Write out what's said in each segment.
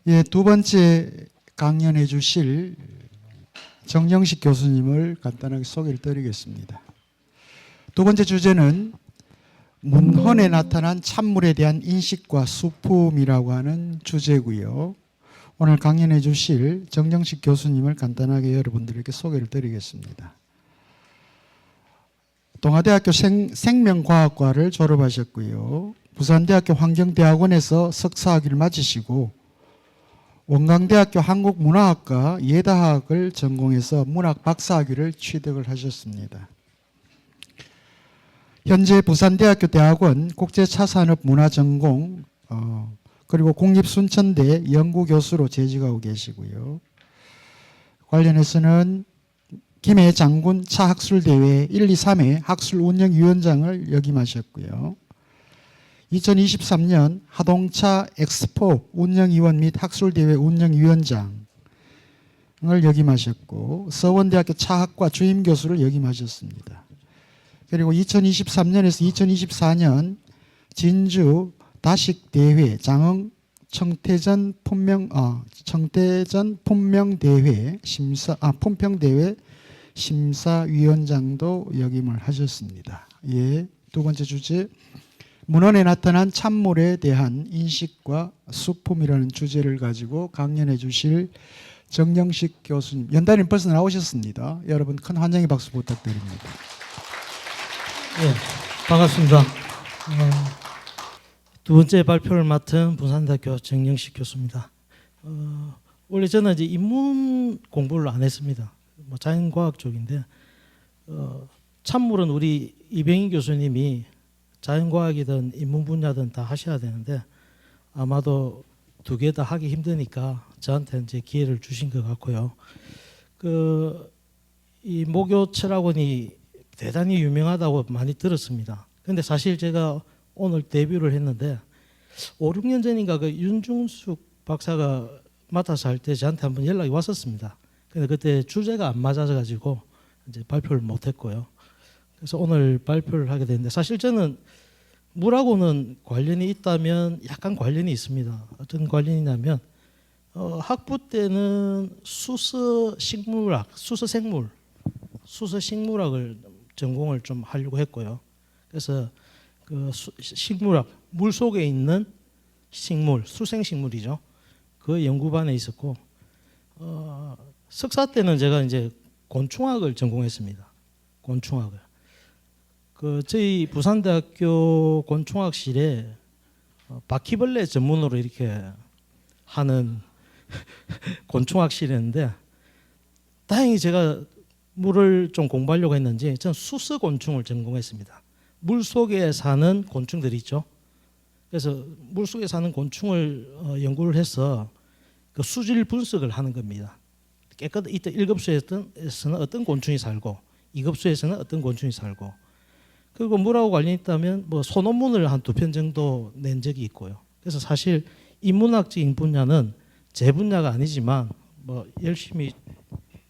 예, 두 번째 강연해 주실 정영식 교수님을 간단하게 소개를 드리겠습니다. 두 번째 주제는 문헌에 나타난 찬물에 대한 인식과 수품이라고 하는 주제고요. 오늘 강연해 주실 정영식 교수님을 간단하게 여러분들에게 소개를 드리겠습니다. 동아대학교 생명과학과를 졸업하셨고요. 부산대학교 환경대학원에서 석사학위를 마치시고 원광대학교 한국문화학과 예다학을 전공해서 문학 박사학위를 취득을 하셨습니다. 현재 부산대학교 대학원 국제차산업문화전공 그리고 국립순천대 연구교수로 재직하고 계시고요. 관련해서는 김해 장군 차학술대회 1, 2, 3회 학술운영위원장을 역임하셨고요. 2023년 하동차 엑스포 운영위원 및 학술대회 운영위원장을 역임하셨고 서원대학교 차학과 주임교수를 역임하셨습니다. 그리고 2023년에서 2024년 진주 다식대회 장흥 청태전 품명대회 품평대회 심사위원장도 역임을 하셨습니다. 예, 두 번째 주제 문헌에 나타난 찬물에 대한 인식과 수품이라는 주제를 가지고 강연해 주실 정영식 교수님. 연단님 벌써 나오셨습니다. 여러분 큰 환영의 박수 부탁드립니다. 네, 반갑습니다. 두 번째 발표를 맡은 부산대학교 정영식 교수입니다. 원래 저는 이제 인문 공부를 안 했습니다. 자연과학 쪽인데 찬물은 우리 이병희 교수님이 자연과학이든 인문 분야든 다 하셔야 되는데 아마도 두 개 다 하기 힘드니까 저한테 이제 기회를 주신 것 같고요. 이 모교 철학원이 대단히 유명하다고 많이 들었습니다. 근데 사실 제가 오늘 데뷔를 했는데 5, 6년 전인가 그 윤중숙 박사가 맡아서 할 때 저한테 한번 연락이 왔었습니다. 근데 그때 주제가 안 맞아서 가지고 이제 발표를 못 했고요. 그래서 오늘 발표를 하게 됐는데 사실 저는 물하고는 관련이 있다면 약간 관련이 있습니다. 어떤 관련이냐면 학부 때는 수서식물학, 수서식물학을 전공을 좀 하려고 했고요. 그래서 그 식물학, 물 속에 있는 식물, 수생식물이죠. 그 연구반에 있었고 석사 때는 제가 이제 곤충학을 전공했습니다. 곤충학을. 저희 부산대학교 곤충학실에 바퀴벌레 전문으로 이렇게 하는 곤충학실이었는데 다행히 제가 물을 좀 공부하려고 했는지 저는 수서곤충을 전공했습니다. 물 속에 사는 곤충들이 있죠. 그래서 물 속에 사는 곤충을 연구를 해서 그 수질 분석을 하는 겁니다. 이때 1급수에서는 어떤 곤충이 살고 2급수에서는 어떤 곤충이 살고 그리고 물하고 관련이 있다면 소논문을 한 2편 정도 낸 적이 있고요. 그래서 사실 인문학적인 분야는 제 분야가 아니지만 열심히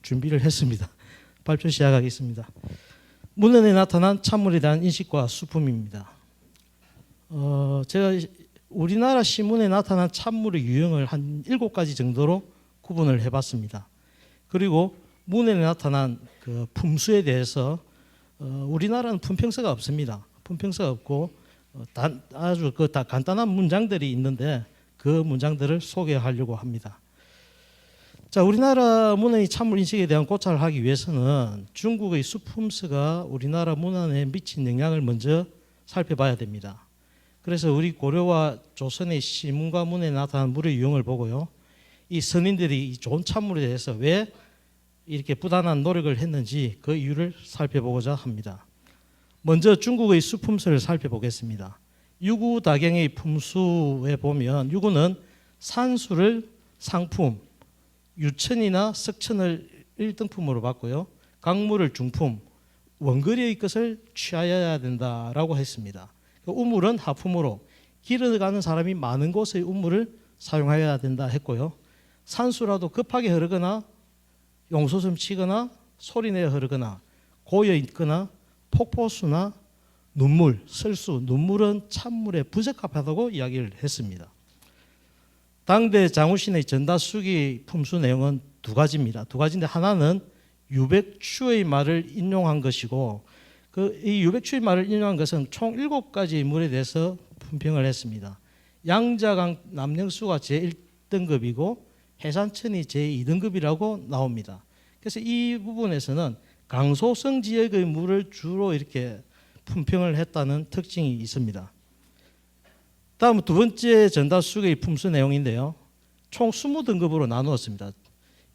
준비를 했습니다. 발표 시작하겠습니다. 문헌에 나타난 찬물에 대한 인식과 수품입니다. 제가 우리나라 신문에 나타난 찬물의 유형을 한 7가지 정도로 구분을 해봤습니다. 그리고 문헌에 나타난 그 품수에 대해서 우리나라는 품평서가 없습니다. 품평서가 없고 아주 다 간단한 문장들이 있는데 그 문장들을 소개하려고 합니다. 자, 우리나라 문헌의 찬물 인식에 대한 고찰을 하기 위해서는 중국의 수품서가 우리나라 문헌에 미친 영향을 먼저 살펴봐야 됩니다. 그래서 우리 고려와 조선의 시문과 문에 나타난 물의 유형을 보고요. 이 선인들이 이 좋은 찬물에 대해서 왜 이렇게 부단한 노력을 했는지 그 이유를 살펴보고자 합니다. 먼저 중국의 수품서를 살펴보겠습니다. 유구다경의 품수에 보면 유구는 산수를 상품, 유천이나 석천을 1등품으로 봤고요. 강물을 중품, 원거리의 것을 취하여야 된다라고 했습니다. 우물은 하품으로 길어가는 사람이 많은 곳의 우물을 사용해야 된다 했고요. 산수라도 급하게 흐르거나 용솟음 치거나 소리내어 흐르거나 고여 있거나 폭포수나 눈물, 설수, 눈물은 찬물에 부적합하다고 이야기를 했습니다. 당대 장우신의 전다수기 품수 내용은 두 가지입니다. 두 가지인데 하나는 유백추의 말을 인용한 것이고 이 유백추의 말을 인용한 것은 총 7가지의 물에 대해서 품평을 했습니다. 양자강 남령수가 제1등급이고 해산천이 제2등급이라고 나옵니다. 그래서 이 부분에서는 강소성 지역의 물을 주로 이렇게 품평을 했다는 특징이 있습니다. 다음 두 번째 전다수기의 품수 내용인데요. 총 20등급으로 나누었습니다.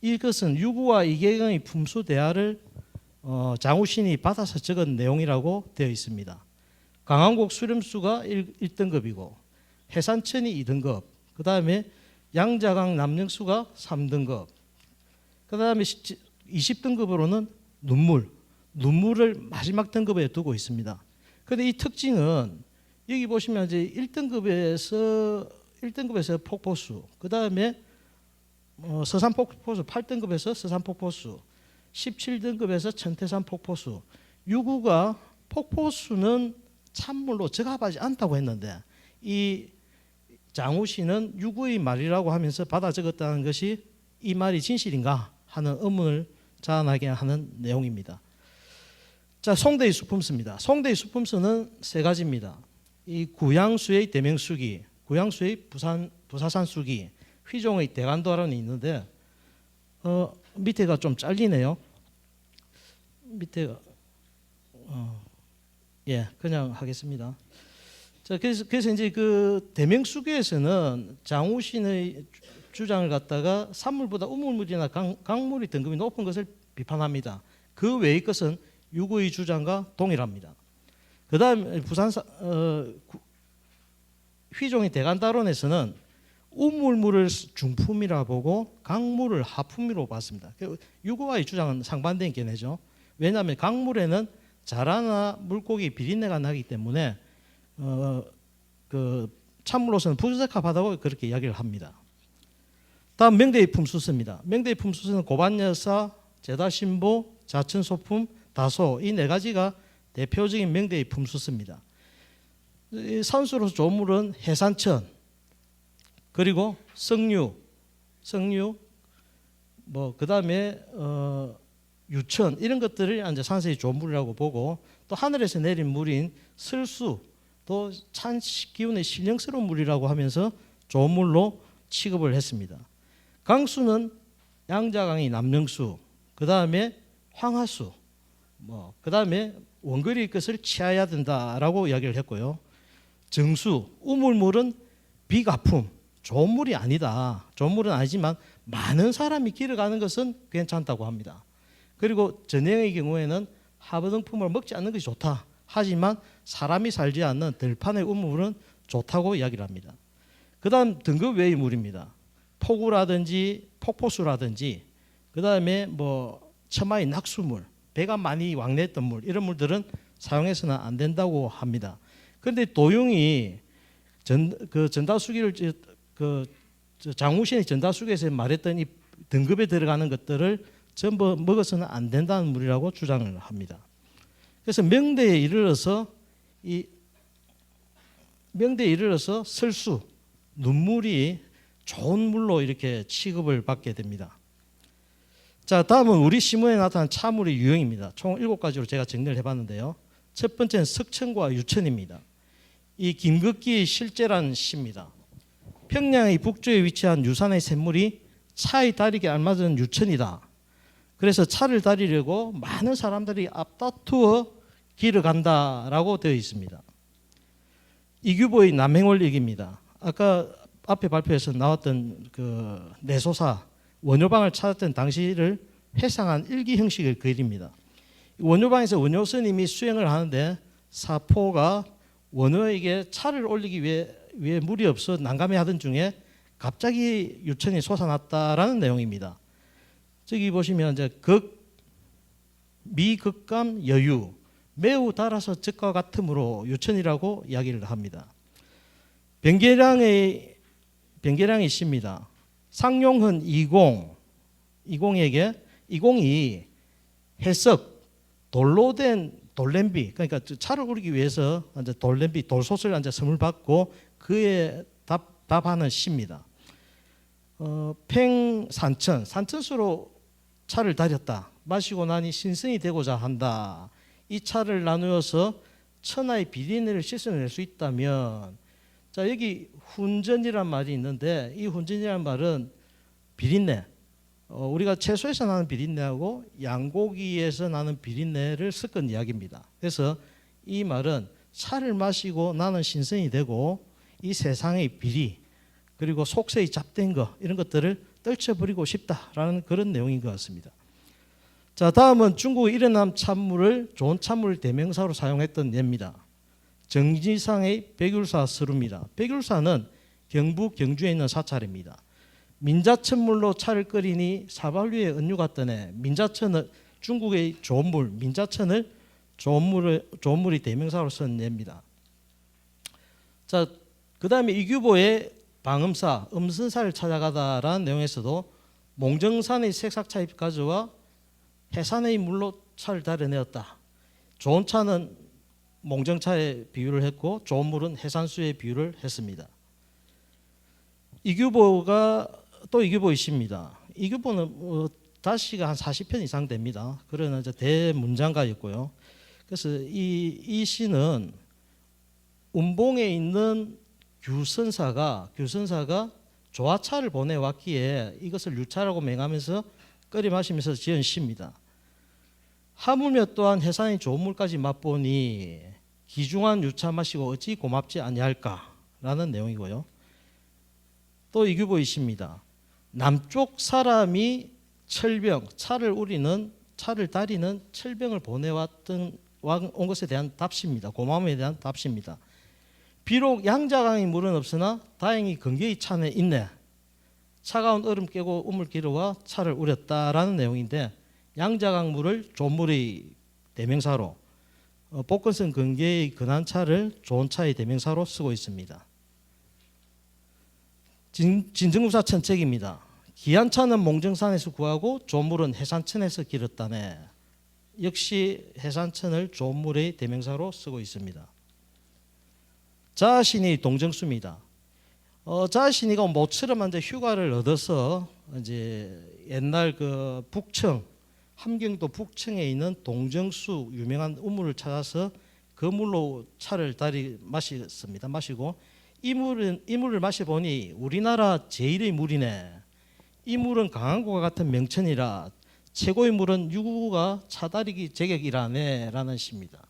이것은 유구와 이계경의 품수 대하를 장우신이 받아서 적은 내용이라고 되어 있습니다. 강항곡 수렴수가 1등급이고 해산천이 2등급, 그 다음에 양자강 남령수가 3등급, 그 다음에 20등급으로는 눈물을 마지막 등급에 두고 있습니다. 그런데 이 특징은 여기 보시면 이제 1등급에서 폭포수, 그 다음에 서산 폭포수 8등급에서 서산 폭포수, 17등급에서 천태산 폭포수, 유구가 폭포수는 찬물로 적합하지 않다고 했는데 이 장우신은 유구의 말이라고 하면서 받아 적었다는 것이 이 말이 진실인가 하는 의문을 자아나게 하는 내용입니다. 자, 송대의 수품수입니다. 송대의 수품수는 세 가지입니다. 이 구양수의 대명수기, 구양수의 부사산수기, 휘종의 대간도라는 있는데 밑에가 좀 잘리네요. 밑에가 그냥 하겠습니다. 자, 그래서 이제 그 대명수기에서는 장우신의 주장을 갖다가 산물보다 우물물이나 강물이 등급이 높은 것을 비판합니다. 그 외의 것은 유구의 주장과 동일합니다. 그 다음 휘종의 대간다론에서는 우물물을 중품이라 보고 강물을 하품이로 봤습니다. 유구와의 주장은 상반된 견해죠. 왜냐하면 강물에는 자라나 물고기 비린내가 나기 때문에 그 찬물로서는 부적합하다고 그렇게 이야기를 합니다. 다음 명대의 품수스입니다. 명대의 품수스는 고반여사, 제다신보, 자천소품, 다소 이 네 가지가 대표적인 명대의 품수스입니다. 산수로서 좋은 물은 해산천, 그리고 석류, 그 다음에 유천 이런 것들을 이제 산세의 좋은 물이라고 보고 또 하늘에서 내린 물인 설수, 또 찬 기운의 신령스러운 물이라고 하면서 좋은 물로 취급을 했습니다. 강수는 양자강이 남령수, 그 다음에 황하수, 그 다음에 원거리의 것을 취하여야 된다라고 이야기를 했고요. 정수, 우물물은 비가품, 좋은 물이 아니다. 좋은 물은 아니지만 많은 사람이 길어가는 것은 괜찮다고 합니다. 그리고 전행의 경우에는 하부등품을 먹지 않는 것이 좋다. 하지만 사람이 살지 않는 들판의 우물은 좋다고 이야기를 합니다. 그 다음 등급 외의 물입니다. 폭우라든지 폭포수라든지 그 다음에 처마의 낙수물, 배가 많이 왕래했던 물 이런 물들은 사용해서는 안 된다고 합니다. 그런데 도용이 전다수기를 장우신의 전다수기에서 말했던 이 등급에 들어가는 것들을 전부 먹어서는 안 된다는 물이라고 주장을 합니다. 그래서 명대에 이르러서 설수, 눈물이 좋은 물로 이렇게 취급을 받게 됩니다. 자, 다음은 우리 시문에 나타난 차물의 유형입니다. 총 7가지로 제가 정리를 해봤는데요. 첫 번째는 석천과 유천입니다. 이 김극기의 실제란 시입니다. 평양의 북쪽에 위치한 유산의 샘물이 차의 다리에 알맞은 유천이다. 그래서 차를 다리려고 많은 사람들이 앞다투어 길을 간다라고 되어 있습니다. 이규보의 남행월익입니다. 아까 앞에 발표에서 나왔던 그 내소사 원효방을 찾았던 당시를 회상한 일기 형식의 글입니다. 원효방에서 원효 스님이 수행을 하는데 사포가 원효에게 차를 올리기 위해 물이 없어 난감해하던 중에 갑자기 유천이 솟아났다라는 내용입니다. 저기 보시면 이제 미극감 여유, 매우 달아서 적과 같으므로 유천이라고 이야기를 합니다. 변계량의 시입니다. 상용헌 이공이 해석 돌로 된 돌냄비, 그러니까 차를 우리기 위해서 이제 돌냄비 돌솥을 이제 선물 받고 그에 답하는 시입니다. 팽산천, 산천수로 차를 달였다. 마시고 나니 신성이 되고자 한다. 이 차를 나누어서 천하의 비린내를 씻어낼 수 있다면, 자 여기 훈전이란 말이 있는데 이 훈전이란 말은 비린내, 우리가 채소에서 나는 비린내하고 양고기에서 나는 비린내를 섞은 이야기입니다. 그래서 이 말은 차를 마시고 나는 신성이 되고 이 세상의 비리 그리고 속세의 잡된 거 이런 것들을 떨쳐버리고 싶다라는 그런 내용인 것 같습니다. 자, 다음은 중국의 일어남 찬물을 좋은 찬물 대명사로 사용했던 예입니다. 정지상의 백율사 서루입니다. 백율사는 경북 경주에 있는 사찰입니다. 민자천물로 차를 끓이니 사발위에 은유가 뜨네. 민자천은 중국의 좋은 물, 민자천을 좋은 물이 대명사로 쓴 예입니다. 자, 그 다음에 이규보의 방음사, 음선사를 찾아가다라는 내용에서도 몽정산의 색삭차에 가져와 해산의 물로 차를 달여내었다. 좋은 차는 몽정차에 비유를 했고 좋은 물은 해산수에 비유를 했습니다. 이규보가 또 이규보의 시입니다. 이규보는 다시가 한 40편 이상 됩니다. 그러나 이제 대문장가였고요. 그래서 이 시는 운봉에 있는 규선사가 조화차를 보내왔기에 이것을 유차라고 맹하면서 끓여 마시면서 지은 시입니다. 하물며 또한 해산의 좋은 물까지 맛보니 기중한 유차 마시고 어찌 고맙지 아니할까라는 내용이고요. 또 이규보의 시입니다. 남쪽 사람이 철병, 차를 다리는 철병을 보내왔던 온 것에 대한 답시입니다. 고마움에 대한 답시입니다. 비록 양자강의 물은 없으나 다행히 건기의 찬에 있네. 차가운 얼음 깨고 우물 기르와 차를 우렸다라는 내용인데 양자강 물을 좋은 물의 대명사로 복건성 건기의 근한 차를 좋은 차의 대명사로 쓰고 있습니다. 진증국사 천책입니다. 귀한 차는 몽정산에서 구하고 좋은 물은 해산천에서 길었다네. 역시 해산천을 좋은 물의 대명사로 쓰고 있습니다. 자신이 동정수입니다. 자신이가 모처럼 이제 휴가를 얻어서 이제 옛날 그 북청 함경도 북청에 있는 동정수 유명한 우물을 찾아서 그 물로 차를 마셨습니다. 마시고 이 물을 마셔보니 우리나라 제일의 물이네. 이 물은 강항구와 같은 명천이라 최고의 물은 유구가 차다리기 제격이라네라는 시입니다.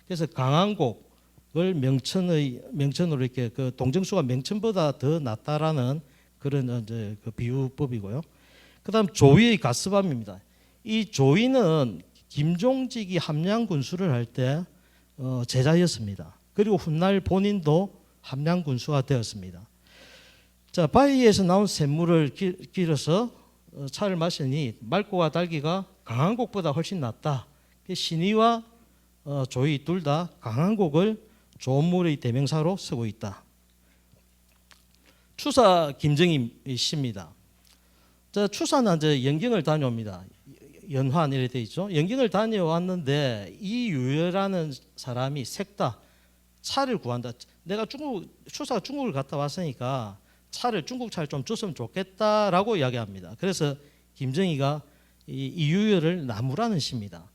그래서 강항곡을 명천으로 이렇게 그 동정수가 명천보다 더 낫다라는 그런 이제 그 비유법이고요. 그다음 조위의 가스밤입니다. 이 조위는 김종직이 함양 군수를 할 때 제자였습니다. 그리고 훗날 본인도 함양 군수가 되었습니다. 자, 바위에서 나온 샘물을 길어서 차를 마시니 맑고와 달기가 강항곡보다 훨씬 낫다. 신의와 조의 둘 다 강항곡을 좋은 물의 대명사로 쓰고 있다. 추사 김정희의 시입니다. 자, 추사는 이제 연경을 다녀옵니다. 연환 이렇게 돼 있죠. 연경을 다녀왔는데 이 유여라는 사람이 색다 차를 구한다. 내가 추사가 중국을 갔다 왔으니까 중국 차를 좀 줬으면 좋겠다라고 이야기합니다. 그래서 김정희가 이 유여를 나무라는 시입니다.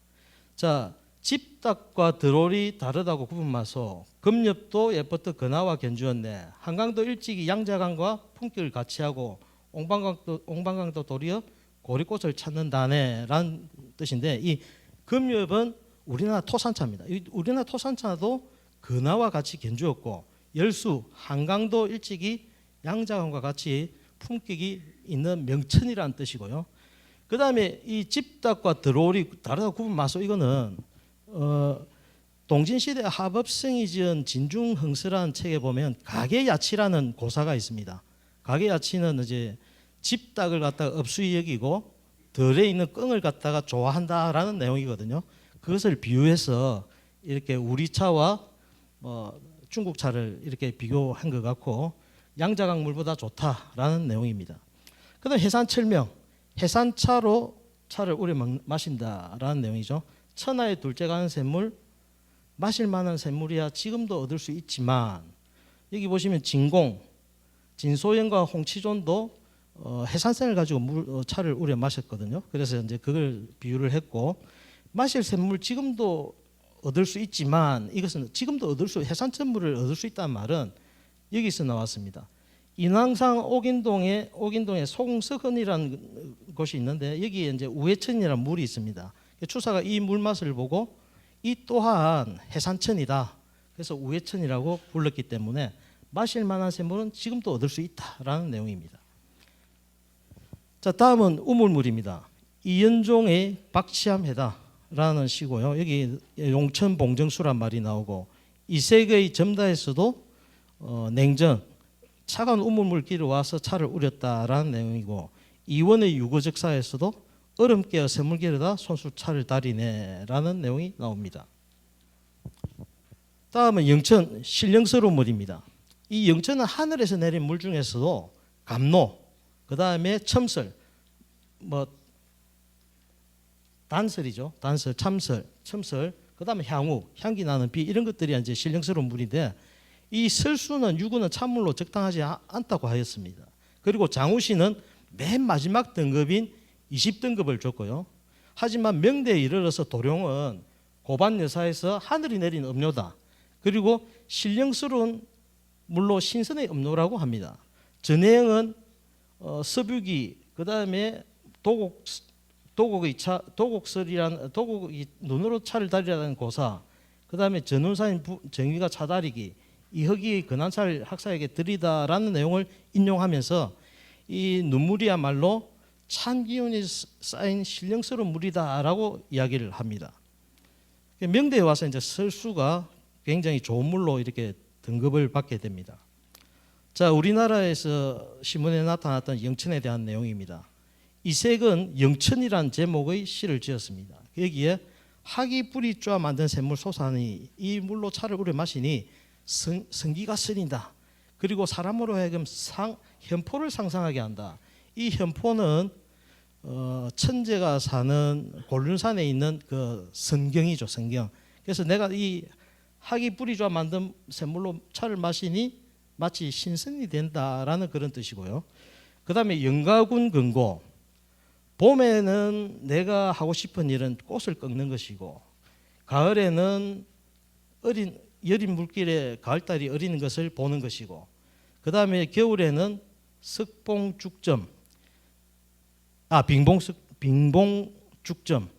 자, 집닭과 들올이 다르다고 구분마소 금엽도 예뻤다 근하와 견주었네. 한강도 일찍이 양자강과 품격을 같이 하고 옹방강도 도리어 고리꽃을 찾는다네 라는 뜻인데 이 금엽은 우리나라 토산차입니다. 우리나라 토산차도 근하와 같이 견주었고 열수 한강도 일찍이 양자강과 같이 품격이 있는 명천이라는 뜻이고요. 그 다음에 이 집닭과 들올이 다르다고 구분마소 이거는 동진시대 하법성이 지은 진중흥서라는 책에 보면 가계야치라는 고사가 있습니다. 가계야치는 이제 집닭을 갖다가 업수히 여기고 덜에 있는 羹을 갖다가 좋아한다라는 내용이거든요. 그것을 비유해서 이렇게 우리 차와 중국 차를 이렇게 비교한 것 같고 양자강 물보다 좋다라는 내용입니다. 그다음 해산철명, 해산차로 차를 우려 마신다라는 내용이죠. 천하의 둘째 가는 샘물, 마실 만한 샘물이야 지금도 얻을 수 있지만 여기 보시면 진공, 진소연과 홍치존도 해산생을 가지고 차를 우려 마셨거든요. 그래서 이제 그걸 비유를 했고, 마실 샘물 지금도 얻을 수 있지만 이것은 지금도 해산천물을 얻을 수 있다는 말은 여기서 나왔습니다. 인왕산 옥인동에 송석헌이라는 곳이 있는데 여기에 이제 우회천이라는 물이 있습니다. 추사가 이 물 맛을 보고 이 또한 해산천이다. 그래서 우회천이라고 불렀기 때문에 마실 만한 샘물은 지금도 얻을 수 있다라는 내용입니다. 자, 다음은 우물물입니다. 이연종의 박치암해다라는 시고요. 여기 용천 봉정수란 말이 나오고, 이색의 점다에서도 냉전 차가운 우물물길을 와서 차를 우렸다라는 내용이고, 이원의 유거적사에서도 얼음 깨어 샘물길에다 손수 차를 다리네라는 내용이 나옵니다. 다음은 영천 신령스러운 물입니다. 이 영천은 하늘에서 내린 물 중에서도 감로, 그 다음에 첨설, 단설이죠. 단설, 참설, 첨설, 그 다음에 향우, 향기 나는 비, 이런 것들이 이제 신령스러운 물인데, 이 설수는 유구는 찬물로 적당하지 않다고 하였습니다. 그리고 장우시는 맨 마지막 등급인 20등급을 줬고요. 하지만 명대에 이르러서 도룡은 고반여사에서 하늘이 내린 음료다. 그리고 신령스러운 물로 신선의 음료라고 합니다. 전해영은 서뷰기, 그 다음에 도곡이 눈으로 차를 다리라는 고사, 그 다음에 전운사인 정의가 차다리기, 이허기의 근한살 학사에게 드리다라는 내용을 인용하면서 이 눈물이야말로 찬 기운이 쌓인 신령스러운 물이다라고 이야기를 합니다. 명대에 와서 이제 설수가 굉장히 좋은 물로 이렇게 등급을 받게 됩니다. 자, 우리나라에서 신문에 나타났던 영천에 대한 내용입니다. 이색은 영천이란 제목의 시를 지었습니다. 여기에 학이 뿌리 쪼아 만든 샘물 솟아니 이 물로 차를 우려 마시니 성기가 쓰린다. 그리고 사람으로 하여금 현포를 상상하게 한다. 이 현포는 천재가 사는 곤륜산에 있는 그 성경이죠, 성경. 그래서 내가 이 학이 뿌리 쪼아 만든 샘물로 차를 마시니 마치 신선이 된다라는 그런 뜻이고요. 그 다음에 영가군 근고, 봄에는 내가 하고 싶은 일은 꽃을 꺾는 것이고, 가을에는 여린 물길에 가을달이 어리는 것을 보는 것이고, 그 다음에 겨울에는 빙봉죽점,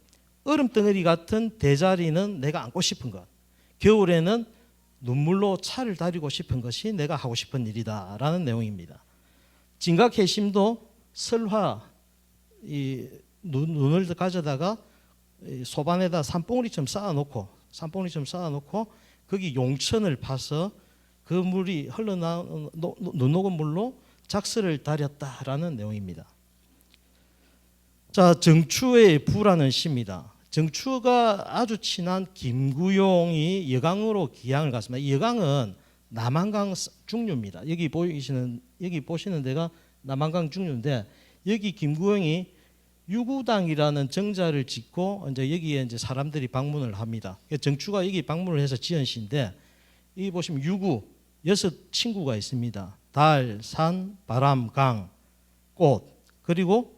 얼음덩어리 같은 대자리는 내가 안고 싶은 것, 겨울에는 눈물로 차를 다리고 싶은 것이 내가 하고 싶은 일이다라는 내용입니다. 진각해심도 설화, 이 눈을 가져다가 소반에다 산봉우리처럼 쌓아놓고 거기 용천을 파서 그 물이 흘러나온 눈 녹은 물로 작설을 다렸다라는 내용입니다. 자, 정추의 부라는 시입니다. 정추가 아주 친한 김구용이 여강으로 기양을 갔습니다. 이 여강은 남한강 중류입니다. 여기 보시는 데가 남한강 중류인데, 여기 김구용이 유구당이라는 정자를 짓고 이제 여기에 이제 사람들이 방문을 합니다. 정추가 여기 방문을 해서 지은 시인데, 여기 보시면 유구 6 친구가 있습니다. 달, 산, 바람, 강, 꽃, 그리고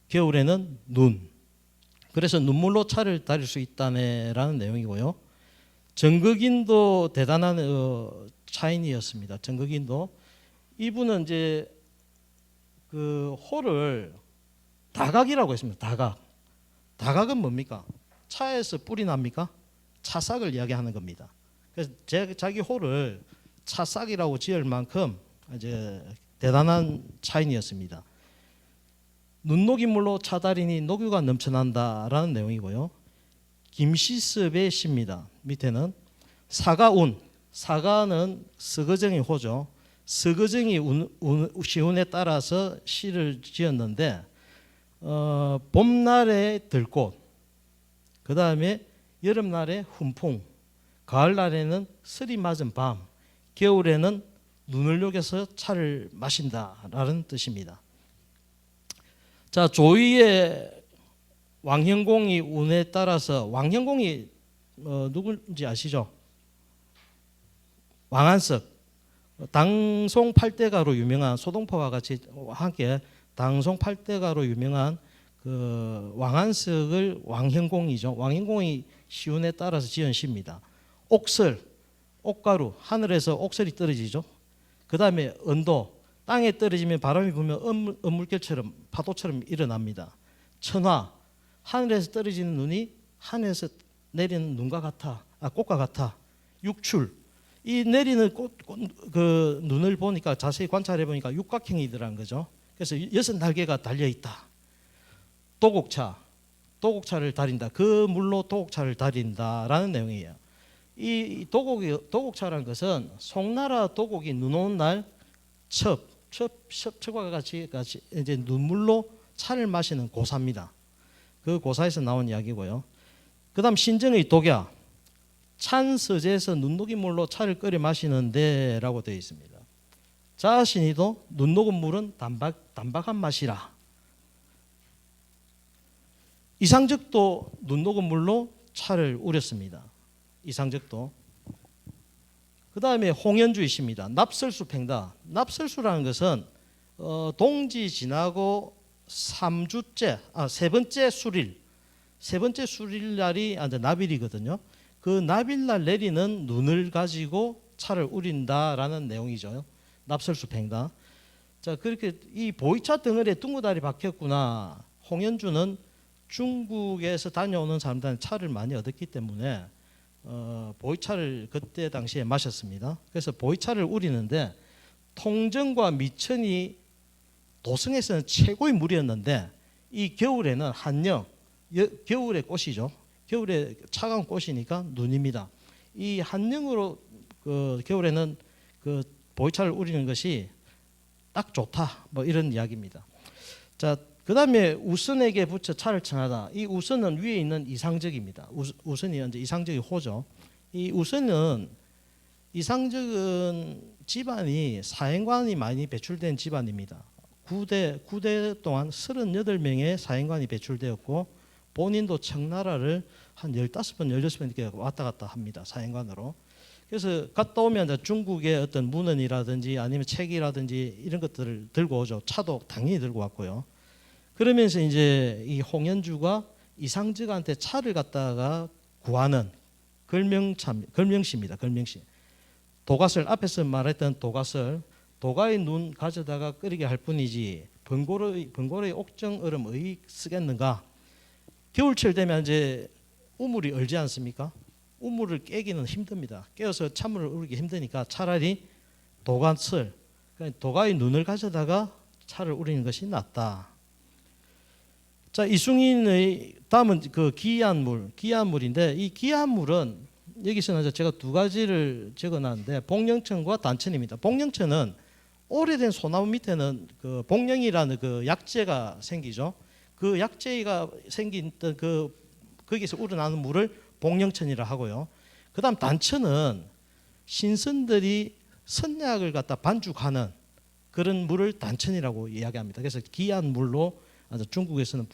겨울에는 눈. 그래서 눈물로 차를 다릴 수 있다네라는 내용이고요. 정극인도 대단한 차인이었습니다. 정극인도, 이분은 이제 그 호를 다각이라고 했습니다. 다각은 뭡니까? 차에서 뿔이 납니까? 차싹을 이야기하는 겁니다. 그래서 자기 호를 차싹이라고 지을 만큼 이제 대단한 차인이었습니다. 눈 녹인 물로 차다리니 녹유가 넘쳐난다라는 내용이고요. 김시섭의 시입니다. 밑에는 사가운, 사가는 서거정의 호죠. 서거정이 시운에 따라서 시를 지었는데, 봄날에 들꽃, 그 다음에 여름날에 훈풍, 가을날에는 설이 맞은 밤, 겨울에는 눈을 녹여서 차를 마신다라는 뜻입니다. 자, 조의의 왕현공이 운에 따라서, 왕현공이 누군지 아시죠? 왕한석, 당송 팔대가로 유명한 소동포와 같이 함께 당송 팔대가로 유명한 그 왕안석을 왕행공이죠. 왕행공이 시운에 따라서 지은 시입니다. 옥설, 옥가루, 하늘에서 옥설이 떨어지죠. 그 다음에 언도, 땅에 떨어지면 바람이 불면 언물결처럼 파도처럼 일어납니다. 천화, 하늘에서 떨어지는 눈이 하늘에서 내리는 눈과 같아, 꽃과 같아. 육출, 이 내리는 그 눈을 보니까 자세히 관찰해 보니까 육각형이더라는 거죠. 그래서 6날개가 달려 있다. 도곡차, 도곡차를 다린다. 그 물로 도곡차를 다린다라는 내용이에요. 이 도곡차라는 것은 송나라 도곡이 눈 오는 날 첩과 같이 이제 눈물로 차를 마시는 고사입니다. 그 고사에서 나온 이야기고요. 그다음 신정의 독야, 찬 서재에서 눈 녹인 물로 차를 끓여 마시는데라고 되어 있습니다. 자신이도 눈 녹은 물은 담박한 맛이라. 이상적도 눈 녹은 물로 차를 우렸습니다. 이상적도. 그 다음에 홍연주의 시입니다. 납설수 팽다. 납설수라는 것은 동지 지나고 3주째, 세 번째 수릴 날이 나빌이거든요. 그 나빌날 내리는 눈을 가지고 차를 우린다라는 내용이죠. 납설수 팽다. 자, 그렇게 이 보이차 덩어리에 둥구다리 박혔구나. 홍연주는 중국에서 다녀오는 사람들한테 차를 많이 얻었기 때문에 보이차를 그때 당시에 마셨습니다. 그래서 보이차를 우리는데 통정과 미천이 도성에서는 최고의 물이었는데 이 겨울에는 한영, 겨울의 꽃이죠. 겨울에 차가운 꽃이니까 눈입니다. 이 한영으로 그 겨울에는 그 보이차를 우리는 것이 딱 좋다. 뭐 이런 이야기입니다. 자, 그다음에 우선에게 붙여 차를 청하다. 이 우선은 위에 있는 이상적입니다. 우선이 이제 이상적의 호죠. 이 우선은 이상적은 집안이 사행관이 많이 배출된 집안입니다. 9대 동안 38명의 사행관이 배출되었고 본인도 청나라를 한 15번, 16번 이렇게 왔다 갔다 합니다. 사행관으로. 그래서 갔다 오면 이제 중국의 어떤 문헌이라든지 아니면 책이라든지 이런 것들을 들고 오죠. 차도 당연히 들고 왔고요. 그러면서 이제 이 홍연주가 이상적한테 차를 갖다가 구하는 걸명시입니다. 걸명시. 도가설, 앞에서 말했던 도가설, 도가의 눈 가져다가 끓이게 할 뿐이지 번고로의 옥정 얼음 의 쓰겠는가? 겨울철 되면 이제 우물이 얼지 않습니까? 우물을 깨기는 힘듭니다. 깨어서 찬물을 우리기 힘드니까 차라리 도가설, 그러니까 도가의 눈을 가져다가 차를 우리는 것이 낫다. 자, 이승인의 다음은 그 기한물인데 이 기한물은 여기서는 제가 두 가지를 적어놨는데 복령천과 단천입니다. 복령천은 오래된 소나무 밑에는 그 복령이라는 그 약재가 생기죠. 그 약재가 생긴 거기서 우러나는 물을 복령천이라 하고요. 그다음 단천은 신선들이 선약을 갖다 반죽하는 그런 물을 단천이라고 이야기합니다. 그래서 귀한 물로 중국에서는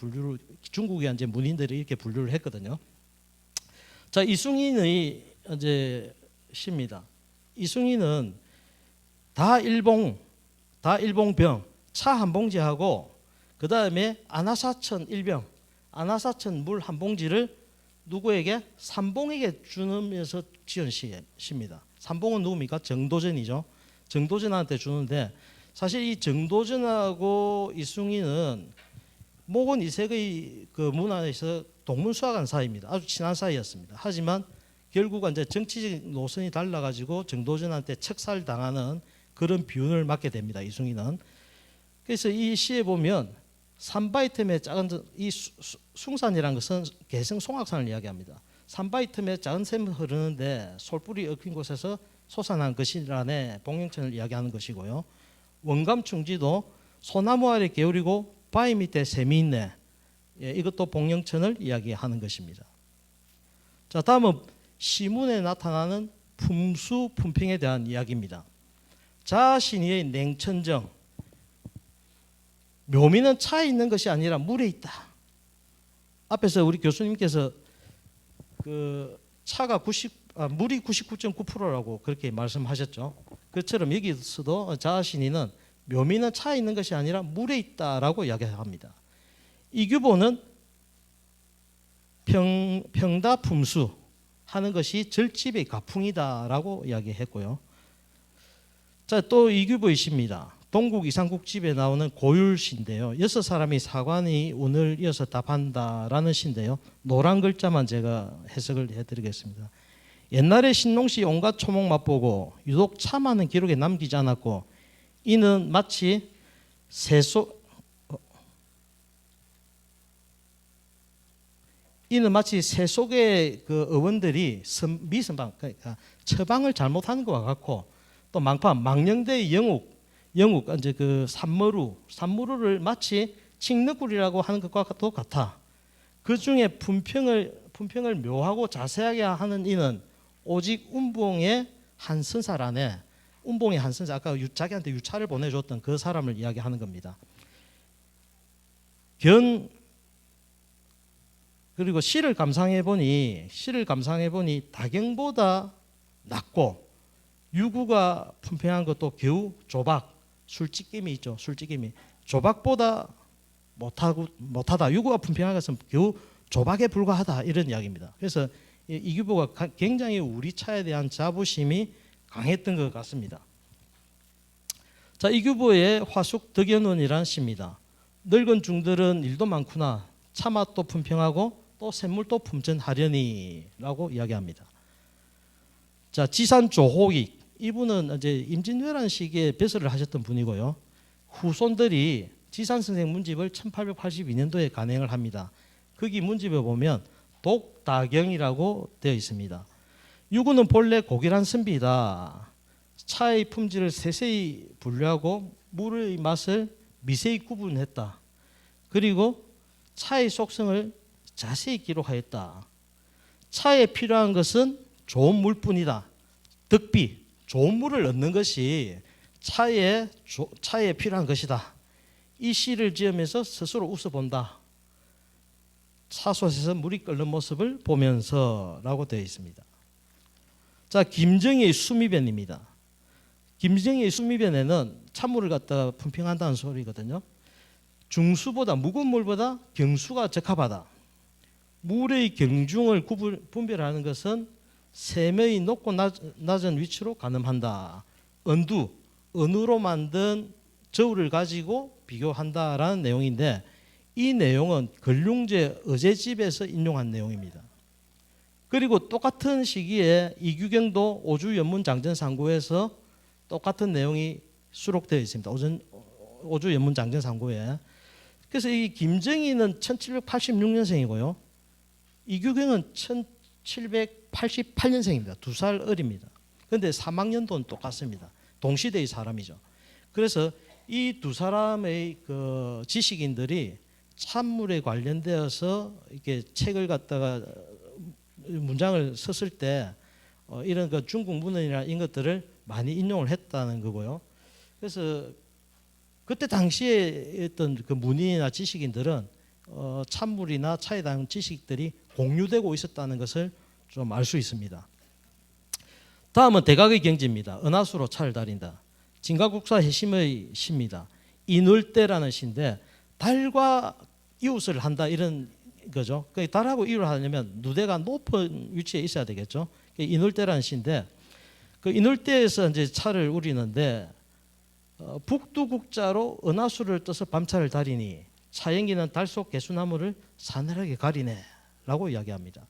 중국의 이제 문인들이 이렇게 분류를 했거든요. 자, 이승인의 이제 시입니다. 이승인은 다일봉병 차 한 봉지하고 그 다음에 아나사천 1병, 아나사천 물 한 봉지를 누구에게? 삼봉에게 주면서 지은 시입니다. 삼봉은 누굽니까? 정도전이죠. 정도전한테 주는데 사실 이 정도전하고 이승인은 목원 이색의 그 문화에서 동문수학한 사이입니다. 아주 친한 사이였습니다. 하지만 결국 이제 정치적 노선이 달라가지고 정도전한테 척살당하는 그런 비운을 맞게 됩니다. 이승인은. 그래서 이 시에 보면 산바위 틈에 작은 이 숭산이라는 것은 개성 송악산을 이야기합니다. 산바위 틈에 작은 샘이 흐르는데 솔불이 얽힌 곳에서 솟아난 것이라네 복령천을 이야기하는 것이고요. 원감충지도 소나무 아래 게으리고 바위 밑에 샘이 있네. 예, 이것도 복령천을 이야기하는 것입니다. 자, 다음은 시문에 나타나는 품수 품평에 대한 이야기입니다. 자신의 냉천정, 묘미는 차에 있는 것이 아니라 물에 있다. 앞에서 우리 교수님께서 그 차가 물이 99.9%라고 그렇게 말씀하셨죠. 그처럼 여기서도 자신이는 묘미는 차에 있는 것이 아니라 물에 있다라고 이야기합니다. 이규보는 평다품수 하는 것이 절집의 가풍이다라고 이야기했고요. 자, 또 이규보의 시입니다. 동국 이상국집에 나오는 고율시인데요. 6사람이 사관이 운을 이어서 답한다라는 시인데요. 노란 글자만 제가 해석을 해드리겠습니다. 옛날에 신농시 온갖 초목 맛보고 유독 참하는 기록에 남기지 않았고 이는 마치 새 속의 그 어원들이 미선방, 그러니까 처방을 잘못하는 것과 같고, 또 망령대의 영욱 이제 그 산머루를 마치 칡너꿀이라고 하는 것과도 같아. 그 중에 품평을 묘하고 자세하게 하는 이는 오직 운봉의 한 선살 안에, 운봉의 한 선살, 아까 자기한테 유차를 보내줬던 그 사람을 이야기하는 겁니다. 그리고 시를 감상해 보니 다경보다 낫고 유구가 품평한 것도 겨우 조박, 술찌개미 있죠. 술찌개미 조박보다 못하다. 유구가 품평한 것은 겨우 조박에 불과하다, 이런 이야기입니다. 그래서 이규보가 굉장히 우리 차에 대한 자부심이 강했던 것 같습니다. 자, 이규보의 화숙 덕연원이라는 시입니다. 늙은 중들은 일도 많구나. 차맛도 품평하고 또 샘물도 품전하려니라고 이야기합니다. 자, 지산 조호익, 이분은 이제 임진왜란 시기에 배설을 하셨던 분이고요. 후손들이 지산 선생 문집을 1882년도에 간행을 합니다. 거기 문집에 보면 독다경이라고 되어 있습니다. 유구는 본래 고결한 선비이다. 차의 품질을 세세히 분류하고 물의 맛을 미세히 구분했다. 그리고 차의 속성을 자세히 기록하였다. 차에 필요한 것은 좋은 물뿐이다. 덕비, 좋은 물을 얻는 것이 차에 필요한 것이다. 이 시를 지으면서 스스로 웃어본다. 차솥에서 물이 끓는 모습을 보면서라고 되어 있습니다. 자, 김정희의 수미변입니다. 김정희의 수미변에는 찬물을 갖다가 품평한다는 소리거든요. 중수보다, 묵은 물보다 경수가 적합하다. 물의 경중을 분별하는 것은 샘의 높고 낮은 위치로 가늠한다. 은으로 만든 저울을 가지고 비교한다라는 내용인데, 이 내용은 걸륭제 어제집에서 인용한 내용입니다. 그리고 똑같은 시기에 이규경도 오주연문장전상고에서 똑같은 내용이 수록되어 있습니다. 오주연문장전상고에. 그래서 이 김정희는 1786년생이고요. 이규경은 1788년생입니다. 2살 어립니다. 그런데 사망연도는 똑같습니다. 동시대의 사람이죠. 그래서 이 두 사람의 그 지식인들이 찬물에 관련되어서 이렇게 책을 갖다가 문장을 썼을 때 이런 그 중국 문헌이나 이런 것들을 많이 인용을 했다는 거고요. 그래서 그때 당시에 어떤 그 문인이나 지식인들은 찬물이나 차에 대한 지식들이 공유되고 있었다는 것을 좀 알 수 있습니다. 다음은 대각의 경지입니다. 은하수로 차를 다린다. 진가국사 해심의 시입니다. 이눌대라는 시인데, 달과 이웃을 한다, 이런 거죠. 달하고 이웃을 하려면 누대가 높은 위치에 있어야 되겠죠. 이눌대라는 시인데, 그 이눌대에서 이제 차를 우리는데, 북두국자로 은하수를 떠서 밤차를 다리니 차연기는 달 속 개수나무를 사늘하게 가리네라고 이야기합니다.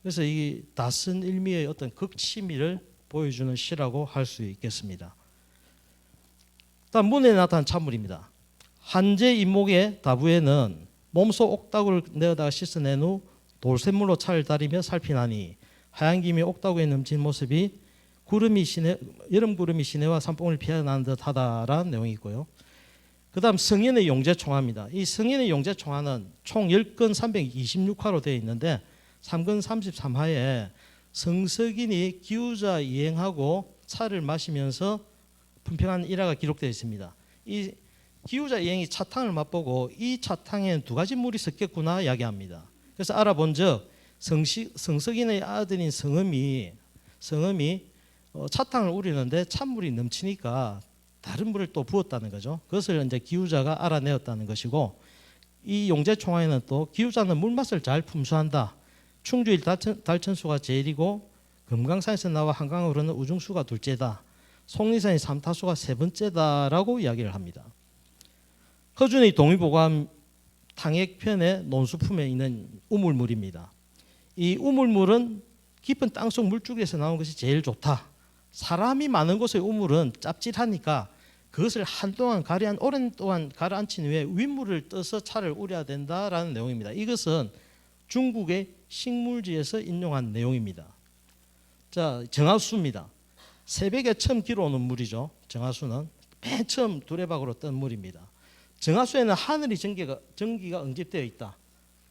그래서 이 낯선 일미의 어떤 극치미를 보여주는 시라고 할 수 있겠습니다. 다음 문에 나타난 찬물입니다. 한제 임목의 다부에는 몸소 옥다구를 내어다가 씻어낸 후 돌샘물로 차를 다리며 살피나니 하얀 김이 옥다구에 넘친 모습이 여름 구름이 시내와 산봉을 피어나는 듯하다라는 내용이 있고요. 그 다음 성현의 용제총화입니다. 이 성현의 용제총화는 총 10건 326화로 되어 있는데 3건 33화에 성석인이 기우자 이행하고 차를 마시면서 품평한 일화가 기록되어 있습니다. 이 기우자 이행이 차탕을 맛보고 이 차탕에는 두 가지 물이 섞였구나 이야기합니다. 그래서 알아본즉 성석인의 아들인 성음이 차탕을 우리는데 찬물이 넘치니까 다른 물을 또 부었다는 거죠. 그것을 이제 기후자가 알아내었다는 것이고, 이 용재총화에는 또 기후자는 물맛을 잘 품수한다. 충주일 달천수가 제일이고 금강산에서 나와 한강으로 흐르는 우중수가 둘째다. 속리산의 삼타수가 세 번째다라고 이야기를 합니다. 허준의 동의보감 탕액편의 논수품에 있는 우물물입니다. 이 우물물은 깊은 땅속 물줄기에서 나온 것이 제일 좋다. 사람이 많은 곳의 우물은 짭짤하니까 그것을 한동안 오랜 동안 가라앉힌 후에 윗물을 떠서 차를 우려야 된다라는 내용입니다. 이것은 중국의 식물지에서 인용한 내용입니다. 자, 정화수입니다. 새벽에 처음 길어오는 물이죠. 정화수는 맨 처음 두레박으로 뜬 물입니다. 정화수에는 하늘의 전기가 응집되어 있다.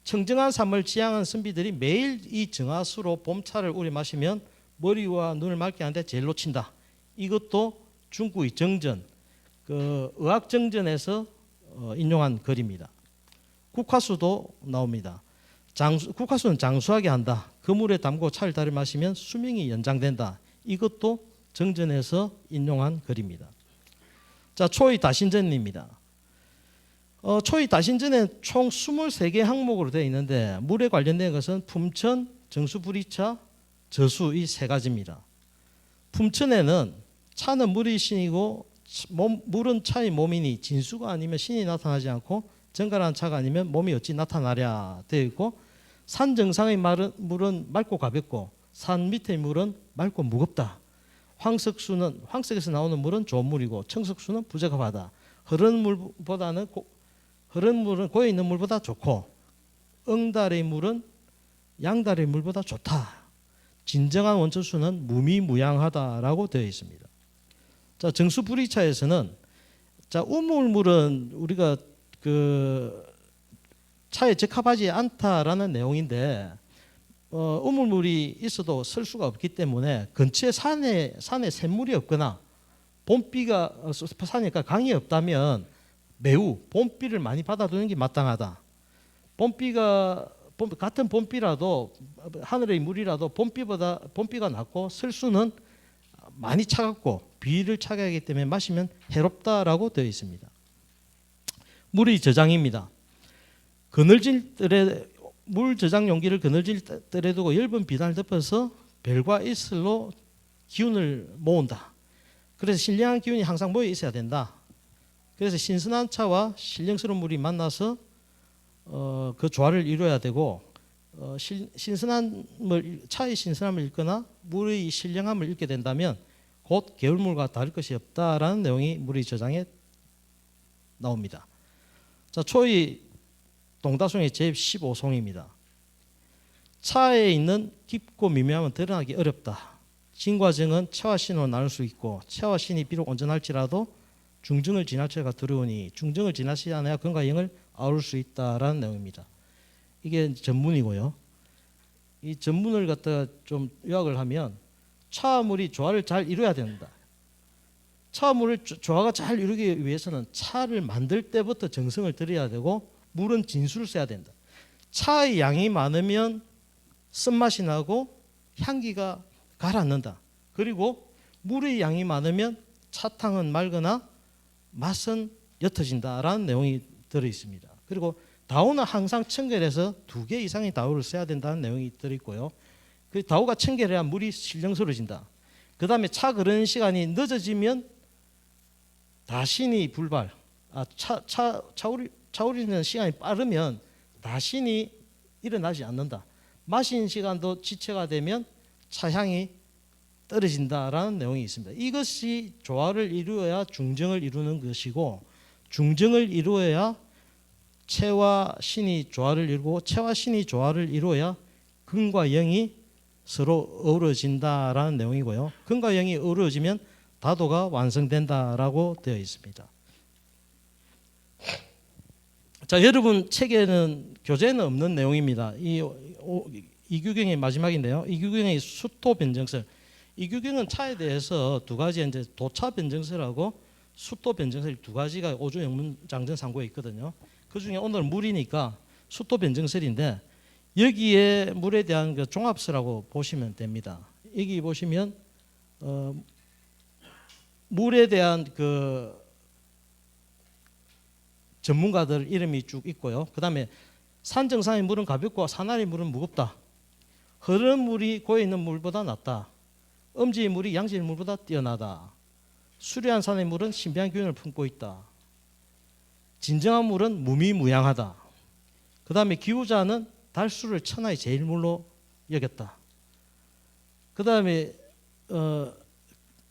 청정한 삶을 지향한 선비들이 매일 이 정화수로 봄차를 우려 마시면 머리와 눈을 맑게 하는데 제일 놓친다. 이것도 중국의 정전, 의학정전에서 인용한 글입니다. 국화수도 나옵니다. 국화수는 장수하게 한다. 그 물에 담고 차를 달여 마시면 수명이 연장된다. 이것도 정전에서 인용한 글입니다. 자, 초의 다신전입니다. 초의 다신전에 총 23개 항목으로 되어 있는데 물에 관련된 것은 품천, 정수부리차, 저수 이 세 가지입니다. 품천에는 차는 물의 신이고 물은 차의 몸이니 진수가 아니면 신이 나타나지 않고 정갈한 차가 아니면 몸이 어찌 나타나랴 되어 있고, 산 정상의 물은 맑고 가볍고 산 밑의 물은 맑고 무겁다. 황석에서 나오는 물은 좋은 물이고 청석수는 부적합하다. 흐르는 물은 고여 있는 물보다 좋고 응달의 물은 양달의 물보다 좋다. 진정한 원천수는 무미무양하다라고 되어 있습니다. 자, 정수부리차에서는 자, 우물물은 우리가 차에 적합하지 않다라는 내용인데 우물물이 있어도 쓸 수가 없기 때문에 근처에 산에 샘물이 없거나 봄비가 산이니까 강이 없다면 매우 봄비를 많이 받아두는 게 마땅하다. 같은 봄비라도 하늘의 물이라도 봄비가 낮고 설수는 많이 차갑고 비를 차게 하기 때문에 마시면 해롭다라고 되어 있습니다. 물의 저장입니다. 물 저장 용기를 그늘질 뜰에 두고 엷은 비단을 덮어서 벨과 이슬로 기운을 모은다. 그래서 신령한 기운이 항상 모여 있어야 된다. 그래서 신선한 차와 신령스러운 물이 만나서 그 조화를 이루어야 되고, 차의 신선함을 읽거나 물의 신령함을 읽게 된다면 곧 개울물과 다를 것이 없다라는 내용이 물의 저장에 나옵니다. 자, 초의 동다송의 제15송입니다. 차에 있는 깊고 미묘함은 드러나기 어렵다. 진과 정은 차와 신으로 나눌 수 있고 차와 신이 비록 온전할지라도 중정을 지날 처가 두려우니 중정을 지나시지 않아야 근과 영을 아울 수 있다라는 내용입니다. 이게 전문이고요. 이 전문을 갖다가 좀 요약을 하면 차물이 조화를 잘 이루어야 된다. 차물을 조화가 잘 이루기 위해서는 차를 만들 때부터 정성을 들여야 되고 물은 진수를 써야 된다. 차의 양이 많으면 쓴맛이 나고 향기가 가라앉는다. 그리고 물의 양이 많으면 차탕은 맑으나 맛은 옅어진다라는 내용이 들어있습니다. 그리고 다우는 항상 청결해서 2개 이상의 다우를 써야 된다는 내용이 들어있고요. 그 다우가 청결해야 물이 신령스러워진다. 그 다음에 차 그르는 시간이 늦어지면 다신이 불발, 차 우리는 시간이 빠르면 다신이 일어나지 않는다. 마신 시간도 지체가 되면 차향이 떨어진다라는 내용이 있습니다. 이것이 조화를 이루어야 중정을 이루는 것이고, 중정을 이루어야 체와 신이 조화를 이루고 체와 신이 조화를 이루어야 근과 영이 서로 어우러진다라는 내용이고요. 근과 영이 어우러지면 다도가 완성된다라고 되어 있습니다. 자, 여러분 책에는 교재에는 없는 내용입니다. 이규경의 마지막인데요. 이규경의 수토 변정설. 이규경은 차에 대해서 두 가지, 이제 도차 변정설하고 수토 변정설 두 가지가 오조 영문장전 상고에 있거든요. 그 중에 오늘 물이니까 수토 변정설인데, 여기에 물에 대한 그 종합서라고 보시면 됩니다. 여기 보시면 물에 대한 그 전문가들 이름이 쭉 있고요. 그다음에 산 정상의 물은 가볍고 산아래 물은 무겁다. 흐르는 물이 고여 있는 물보다 낫다. 음지의 물이 양지의 물보다 뛰어나다. 수려한 산의 물은 신비한 기운을 품고 있다. 진정한 물은 무미무양하다. 그 다음에 기후자는 달수를 천하의 제일 물로 여겼다. 그 다음에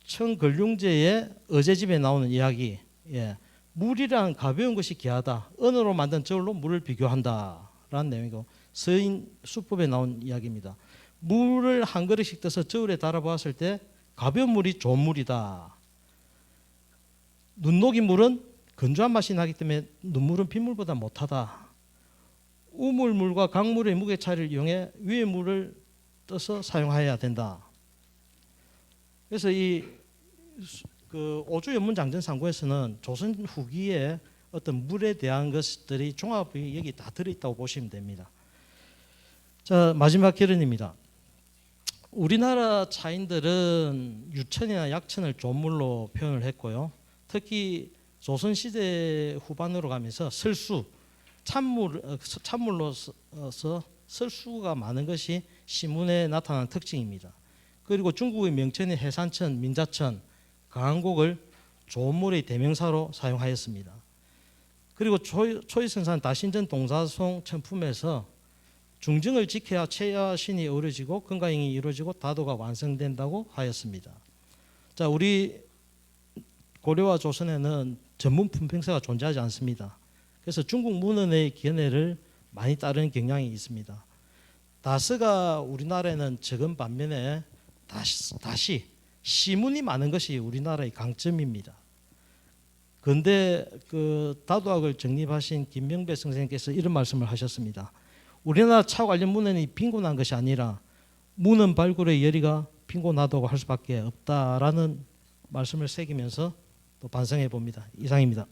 청걸륭제의 어제집에 나오는 이야기, 물이란 가벼운 것이 귀하다. 은으로 만든 저울로 물을 비교한다라는 내용이고, 서인 수법에 나온 이야기입니다. 물을 한 그릇씩 떠서 저울에 달아보았을 때 가벼운 물이 좋은 물이다. 눈 녹인 물은 건조한 맛이 나기 때문에 눈물은 빗물보다 못하다. 우물물과 강물의 무게 차이를 이용해 위의 물을 떠서 사용해야 된다. 그래서 그 오주 연문 장전 상고에서는 조선 후기에 어떤 물에 대한 것들이 종합이 여기 다 들어있다고 보시면 됩니다. 자, 마지막 결론입니다. 우리나라 차인들은 유천이나 약천을 좋은 물로 표현을 했고요. 특히 조선시대 후반으로 가면서 설수, 찬물로서 설수가 많은 것이 시문에 나타난 특징입니다. 그리고 중국의 명천인 해산천, 민자천, 강한곡을 좋은 물의 대명사로 사용하였습니다. 그리고 초이성산 다신전 동사송 천품에서 중정을 지켜야 최야신이 어우러지고 건강이 이루어지고 다도가 완성된다고 하였습니다. 자, 우리 고려와 조선에는 전문 품평사가 존재하지 않습니다. 그래서 중국 문헌의 견해를 많이 따르는 경향이 있습니다. 다스가 우리나라에는 적은 반면에 다시 시문이 많은 것이 우리나라의 강점입니다. 근데 그 다도학을 정립하신 김명배 선생님께서 이런 말씀을 하셨습니다. 우리나라 차 관련 문헌이 빈곤한 것이 아니라 문헌 발굴의 열의가 빈곤하다고 할 수밖에 없다라는 말씀을 새기면서 또 반성해 봅니다. 이상입니다.